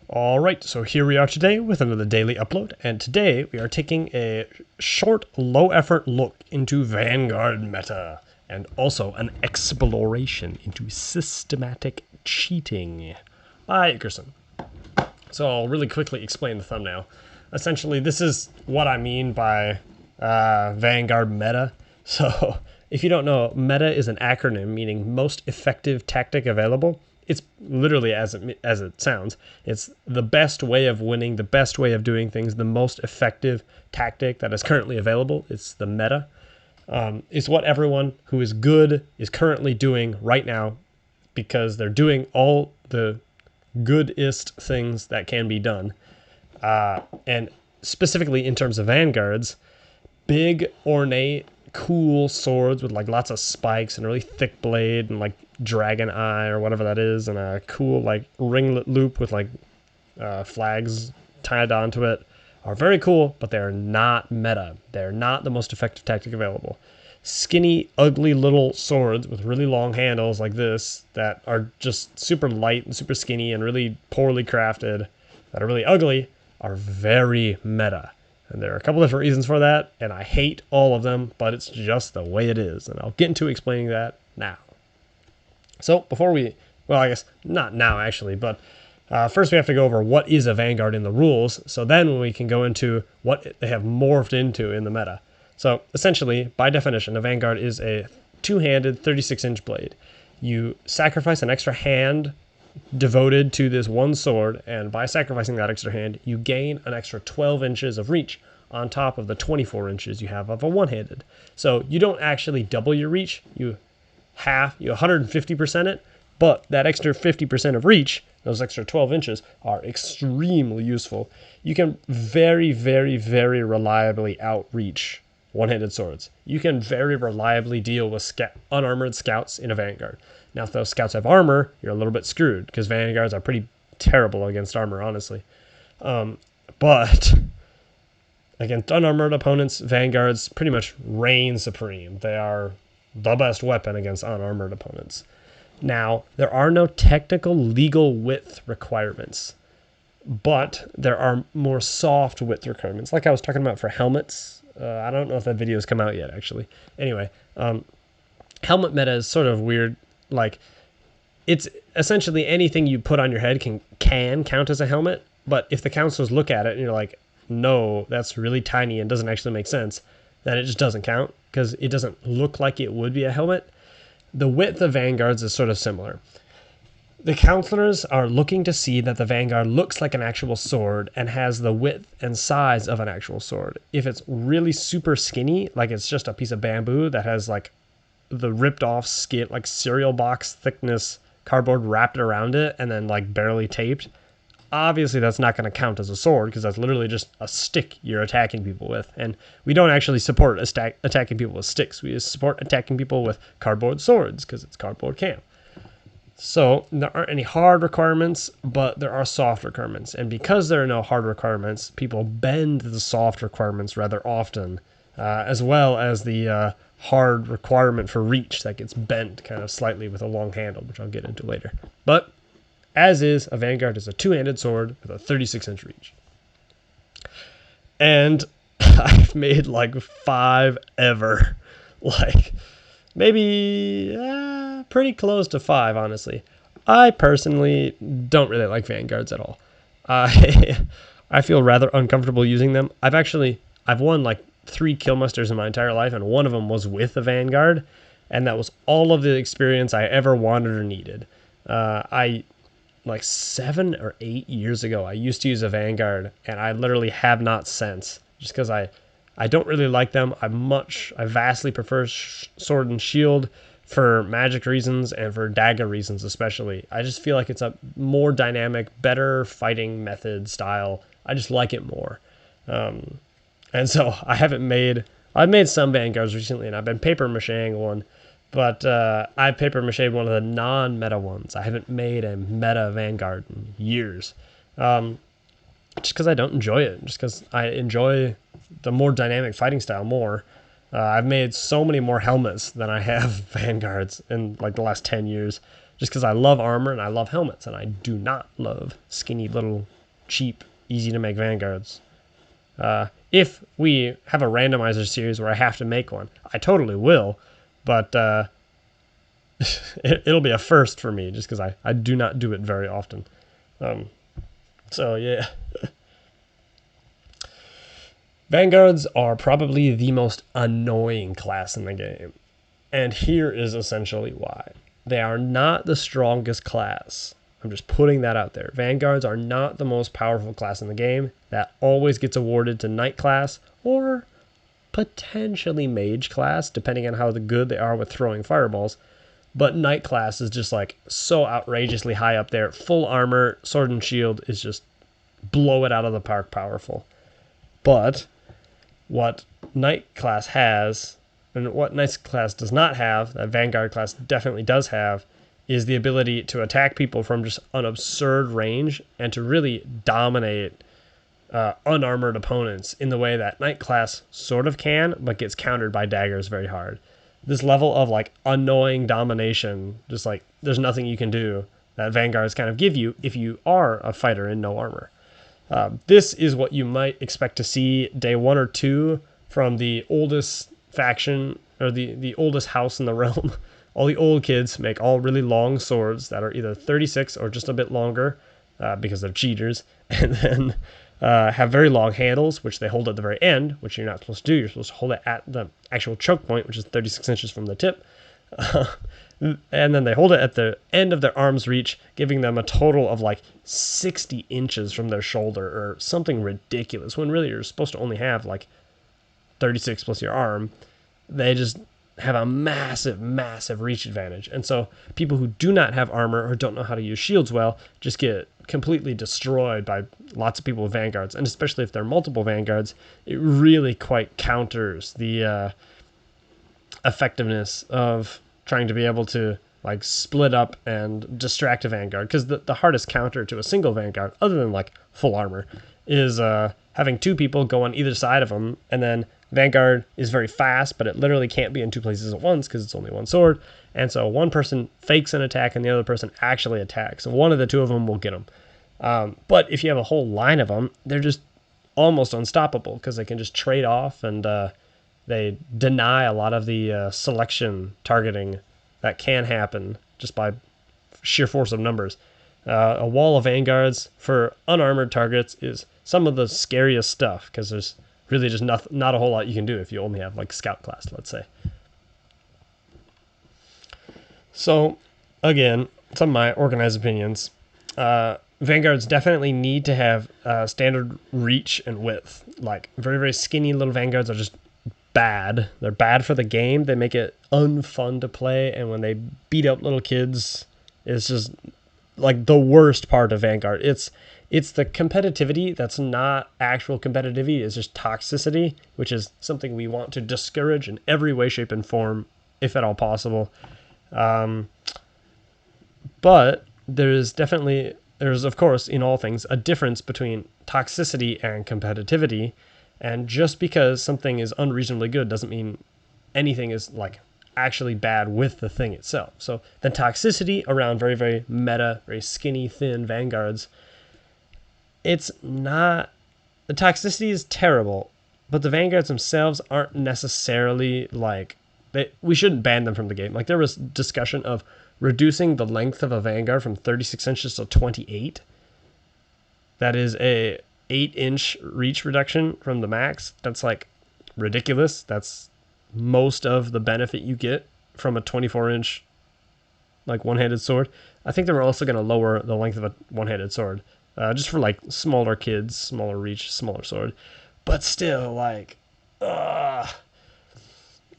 Alright, so here we are today with another daily upload, and today we are taking a short, low-effort look into Vanguard Meta, and also an exploration into systematic cheating by Ickerson. So I'll really quickly explain the thumbnail. Essentially, this is what I mean by Vanguard Meta. So if you don't know, Meta is an acronym meaning most effective tactic available. It's literally as it sounds. It's the best way of winning, the best way of doing things, the most effective tactic that is currently available. It's the meta. It's what everyone who is good is currently doing right now because they're doing all the goodest things that can be done. And specifically in terms of Vanguards, big, ornate, cool swords with like lots of spikes and a really thick blade and like dragon eye or whatever that is, and a cool like ringlet loop with like flags tied onto it are very cool, but they're not meta. They're not the most effective tactic available. Skinny, ugly little swords with really long handles like this that are just super light and super skinny and really poorly crafted, that are really ugly, are very meta. And there are a couple different reasons for that, and I hate all of them, but it's just the way it is. And I'll get into explaining that now. So before we, well, I guess not now actually, but first we have to go over what is a Vanguard in the rules. So then we can go into what they have morphed into in the meta. So essentially, by definition, a Vanguard is a two-handed 36-inch blade. You sacrifice an extra hand devoted to this one sword, and by sacrificing that extra hand, you gain an extra 12 inches of reach on top of the 24 inches you have of a one-handed. So you don't actually double your reach, you 150% it, but that extra 50% of reach, those extra 12 inches, are extremely useful. You can very, very, very reliably outreach one-handed swords. You can very reliably deal with unarmored scouts in a Vanguard. Now, if those scouts have armor, you're a little bit screwed, because Vanguards are pretty terrible against armor, honestly. But against unarmored opponents, Vanguards pretty much reign supreme. They are the best weapon against unarmored opponents. Now, there are no technical legal width requirements, but there are more soft width requirements, like I was talking about for helmets. I don't know if that video has come out yet, actually. Anyway, helmet meta is sort of weird. Like, it's essentially anything you put on your head can count as a helmet, but if the counselors look at it and you're like, no, that's really tiny and doesn't actually make sense, then it just doesn't count because it doesn't look like it would be a helmet. The width of Vanguards is sort of similar. The counselors are looking to see that the Vanguard looks like an actual sword and has the width and size of an actual sword. If it's really super skinny, like it's just a piece of bamboo that has like the ripped off skin, like cereal box thickness cardboard wrapped around it and then like barely taped, obviously that's not going to count as a sword because that's literally just a stick you're attacking people with. And we don't actually support attacking people with sticks. We support attacking people with cardboard swords because it's cardboard camp. So there aren't any hard requirements, but there are soft requirements. And because there are no hard requirements, people bend the soft requirements rather often, as well as the hard requirement for reach that gets bent kind of slightly with a long handle, which I'll get into later. But as is, a Vanguard is a two-handed sword with a 36-inch reach. And I've made like 5 ever. Like, maybe pretty close to 5, honestly. I personally don't really like Vanguards at all. I feel rather uncomfortable using them. I've won like 3 Killmusters in my entire life, and one of them was with a Vanguard, and that was all of the experience I ever wanted or needed. Like 7 or 8 years ago, I used to use a Vanguard, and I literally have not since, just because I don't really like them. I vastly prefer Sword and Shield for magic reasons and for dagger reasons especially. I just feel like it's a more dynamic, better fighting method style. I just like it more. And so I've made some Vanguards recently, and I've been paper macheing one, but I paper macheed one of the non-meta ones. I haven't made a meta Vanguard in years. Just because I don't enjoy it, just because I enjoy the more dynamic fighting style more. I've made so many more helmets than I have Vanguards in like the last 10 years. just because I love armor and I love helmets, and I do not love skinny little cheap easy to make Vanguards. If we have a randomizer series where I have to make one, I totally will, but it'll be a first for me just because I do not do it very often. So yeah. Vanguards are probably the most annoying class in the game, and here is essentially why. They are not the strongest class. I'm just putting that out there. Vanguards are not the most powerful class in the game. That always gets awarded to Knight class or potentially Mage class, depending on how good they are with throwing fireballs. But Knight class is just like so outrageously high up there. Full armor, sword and shield is just blow it out of the park powerful. But what Knight class has, and what Knight class does not have, that Vanguard class definitely does have, is the ability to attack people from just an absurd range and to really dominate unarmored opponents in the way that Knight class sort of can, but gets countered by daggers very hard. This level of like annoying domination, just like there's nothing you can do, that Vanguards kind of give you if you are a fighter in no armor. This is what you might expect to see day 1 or 2 from the oldest faction, or the oldest house in the realm. All the old kids make all really long swords that are either 36 or just a bit longer, because they're cheaters, and then have very long handles, which they hold at the very end, which you're not supposed to do. You're supposed to hold it at the actual choke point, which is 36 inches from the tip. And then they hold it at the end of their arm's reach, giving them a total of like 60 inches from their shoulder or something ridiculous, when really you're supposed to only have like 36 plus your arm. They just have a massive, massive reach advantage. And so people who do not have armor or don't know how to use shields well just get completely destroyed by lots of people with Vanguards. And especially if they're multiple Vanguards, it really quite counters the effectiveness of trying to be able to like split up and distract a Vanguard, because the hardest counter to a single Vanguard, other than like full armor, is having 2 people go on either side of them, and then Vanguard is very fast, but it literally can't be in 2 places at once because it's only one sword, and so one person fakes an attack and the other person actually attacks, and one of the 2 of them will get them. But if you have a whole line of them, they're just almost unstoppable because they can just trade off, and they deny a lot of the selection targeting that can happen just by sheer force of numbers. A wall of Vanguards for unarmored targets is some of the scariest stuff, because there's really just not a whole lot you can do if you only have like scout class, let's say. So again, some of my organized opinions. Vanguards definitely need to have standard reach and width. Like very, very skinny little Vanguards are just bad. They're bad for the game. They make it unfun to play, and when they beat up little kids, it's just like the worst part of Vanguard. It's the competitivity that's not actual competitivity. It's just toxicity, which is something we want to discourage in every way, shape, and form, if at all possible. But there's of course in all things a difference between toxicity and competitivity. And just because something is unreasonably good doesn't mean anything is like actually bad with the thing itself. So the toxicity around very, very meta, very skinny, thin Vanguards, it's not... The toxicity is terrible, but the Vanguards themselves aren't necessarily like... we shouldn't ban them from the game. Like there was discussion of reducing the length of a Vanguard from 36 inches to 28. That is a 8-inch reach reduction from the max. That's like ridiculous. That's most of the benefit you get from a 24-inch like one-handed sword. I think they were also going to lower the length of a one-handed sword, just for like smaller kids, smaller reach, smaller sword. But still, like,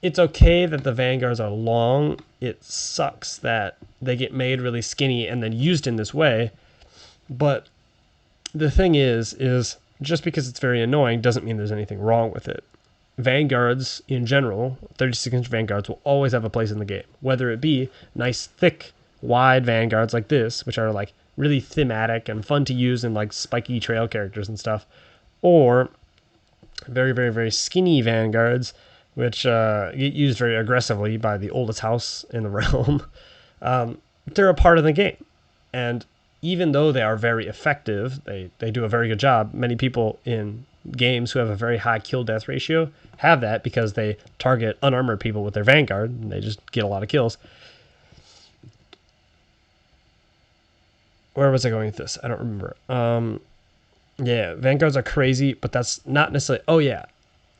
it's okay that the Vanguards are long. It sucks that they get made really skinny and then used in this way. But the thing is just because it's very annoying doesn't mean there's anything wrong with it. Vanguards in general, 36-inch Vanguards, will always have a place in the game. Whether it be nice, thick, wide Vanguards like this, which are like really thematic and fun to use in like spiky trail characters and stuff, or very, very, very skinny Vanguards, which get used very aggressively by the oldest house in the realm. they're a part of the game. And even though they are very effective, they do a very good job. Many people in games who have a very high kill death ratio have that because they target unarmored people with their Vanguard and they just get a lot of kills. Where was I going with this? I don't remember. Yeah, Vanguards are crazy, but that's not necessarily... Oh, yeah.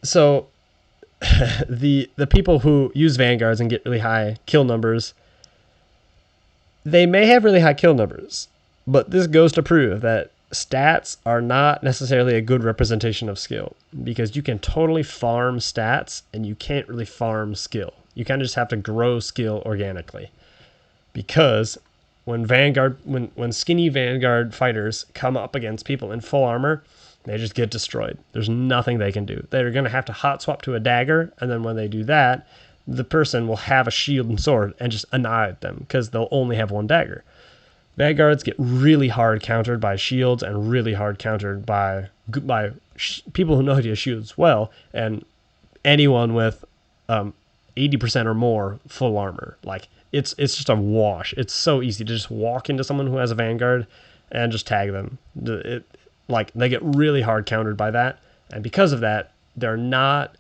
So the people who use Vanguards and get really high kill numbers, they may have really high kill numbers, but this goes to prove that stats are not necessarily a good representation of skill, because you can totally farm stats and you can't really farm skill. You kind of just have to grow skill organically, because when skinny Vanguard fighters come up against people in full armor, they just get destroyed. There's nothing they can do. They're going to have to hot swap to a dagger, and then when they do that, the person will have a shield and sword and just annihilate them because they'll only have one dagger. Vanguards get really hard countered by shields and really hard countered by people who know how to use shields well, and anyone with 80% or more full armor. Like, it's just a wash. It's so easy to just walk into someone who has a Vanguard and just tag them. They get really hard countered by that, and because of that, they're not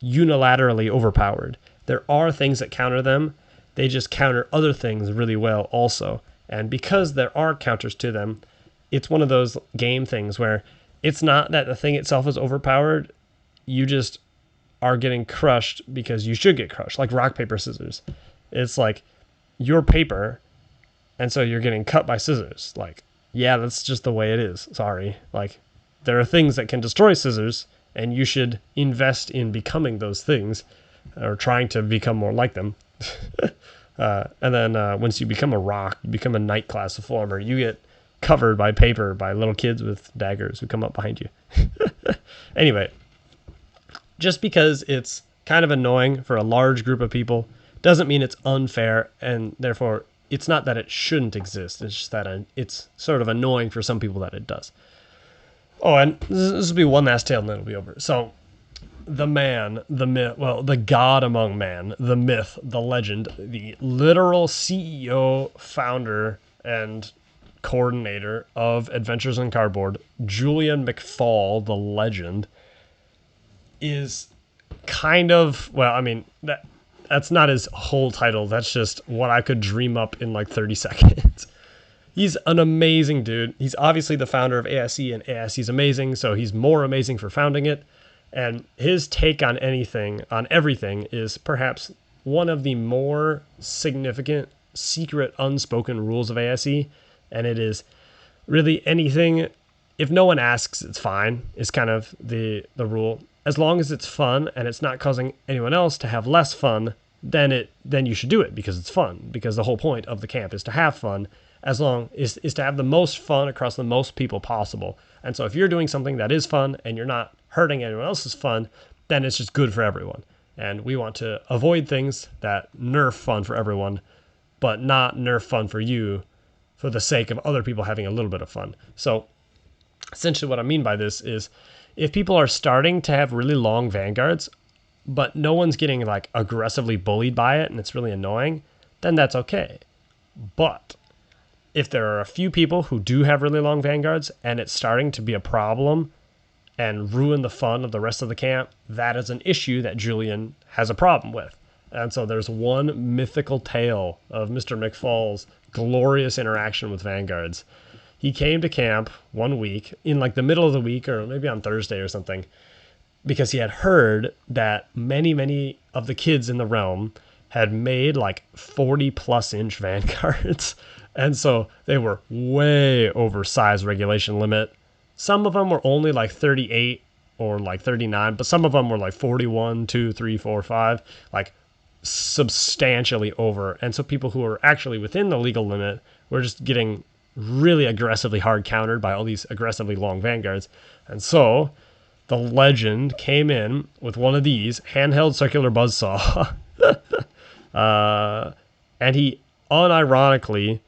unilaterally overpowered. There are things that counter them. They just counter other things really well also. And because there are counters to them, it's one of those game things where it's not that the thing itself is overpowered. You just are getting crushed because you should get crushed, like rock, paper, scissors. It's like your paper, and so you're getting cut by scissors. Like, yeah, that's just the way it is. Sorry. Like, there are things that can destroy scissors, and you should invest in becoming those things, or trying to become more like them. And then once you become a rock, you become a knight class of full armor, you get covered by paper by little kids with daggers who come up behind you. Anyway, just because it's kind of annoying for a large group of people doesn't mean it's unfair, and therefore it's not that it shouldn't exist. It's just that it's sort of annoying for some people that it does. Oh, and this will be one last tale and then it'll be over. So the man, the myth, well, the god among man, the myth, the legend, the literal CEO, founder, and coordinator of Adventures in Cardboard, Julian McFall, the legend, is kind of, well, I mean, that's not his whole title. That's just what I could dream up in like 30 seconds. He's an amazing dude. He's obviously the founder of ASE, and ASE is amazing, so he's more amazing for founding it. And his take on everything is perhaps one of the more significant, secret, unspoken rules of ASE. And it is really anything, if no one asks, it's fine, is kind of the rule. As long as it's fun and it's not causing anyone else to have less fun, then you should do it because it's fun. Because the whole point of the camp is to have fun, is to have the most fun across the most people possible. And so if you're doing something that is fun and you're not hurting anyone else's fun, then it's just good for everyone. And we want to avoid things that nerf fun for everyone, but not nerf fun for you for the sake of other people having a little bit of fun. So essentially what I mean by this is if people are starting to have really long Vanguards, but no one's getting like aggressively bullied by it and it's really annoying, then that's okay. But if there are a few people who do have really long Vanguards and it's starting to be a problem and ruin the fun of the rest of the camp, that is an issue that Julian has a problem with. And so there's one mythical tale of Mr. McFall's glorious interaction with Vanguards. He came to camp one week, in like the middle of the week, or maybe on Thursday or something, because he had heard that many of the kids in the realm had made like 40+ inch Vanguards. And so they were way over size regulation limit. Some of them were only like 38 or like 39, but some of them were like 41, 2, 3, 4, 5, like substantially over. And so people who were actually within the legal limit were just getting really aggressively hard countered by all these aggressively long Vanguards. And so the legend came in with one of these handheld circular buzzsaw. And he unironically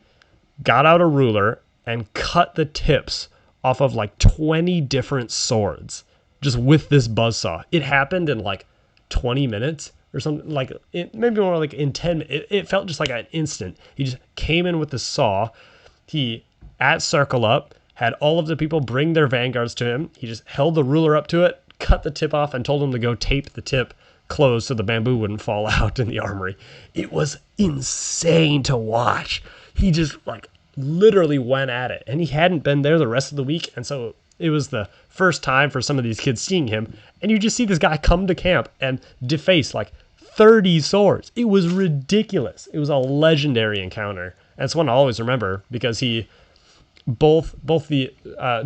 got out a ruler and cut the tips off of like 20 different swords just with this buzzsaw. It happened in like 20 minutes or something, like maybe more like in 10 minutes. It felt just like an instant. He just came in with the saw. He, at circle up, had all of the people bring their Vanguards to him. He just held the ruler up to it, cut the tip off, and told them to go tape the tip closed so the bamboo wouldn't fall out in the armory. It was insane to watch. He just like literally went at it, and he hadn't been there the rest of the week, and so it was the first time for some of these kids seeing him, and you just see this guy come to camp and deface like 30 swords. It was ridiculous. It was a legendary encounter, and it's one I always remember because he both the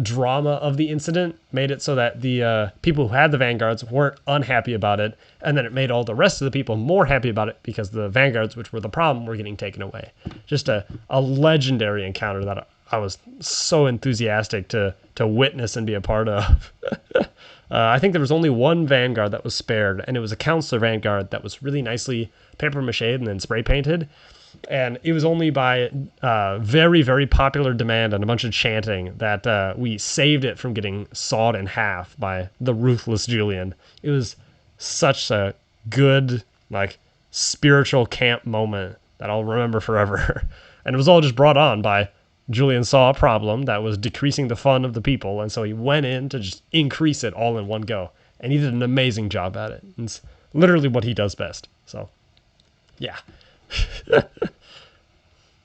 drama of the incident made it so that the people who had the Vanguards weren't unhappy about it, and then it made all the rest of the people more happy about it because the Vanguards, which were the problem, were getting taken away. Just a legendary encounter that I was so enthusiastic to witness and be a part of. I think there was only one Vanguard that was spared, and it was a Counselor Vanguard that was really nicely paper mache and then spray painted. And it was only by very, very popular demand and a bunch of chanting that we saved it from getting sawed in half by the ruthless Julian. It was such a good, like, spiritual camp moment that I'll remember forever. And it was all just brought on by Julian saw a problem that was decreasing the fun of the people, and so he went in to just increase it all in one go. And he did an amazing job at it. It's literally what he does best. So, yeah.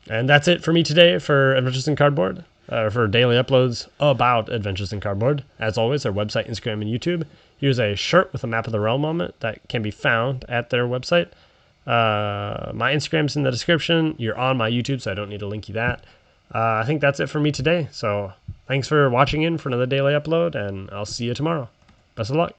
And that's it for me today for Adventures in Cardboard, for daily uploads about Adventures in Cardboard. As always, our website, Instagram, and YouTube. Here's a shirt with a map of the realm on it that can be found at their website. My Instagram's in the description. You're on my YouTube, so I don't need to link you that. I think that's it for me today. So thanks for watching in for another daily upload, and I'll see you tomorrow. Best of luck.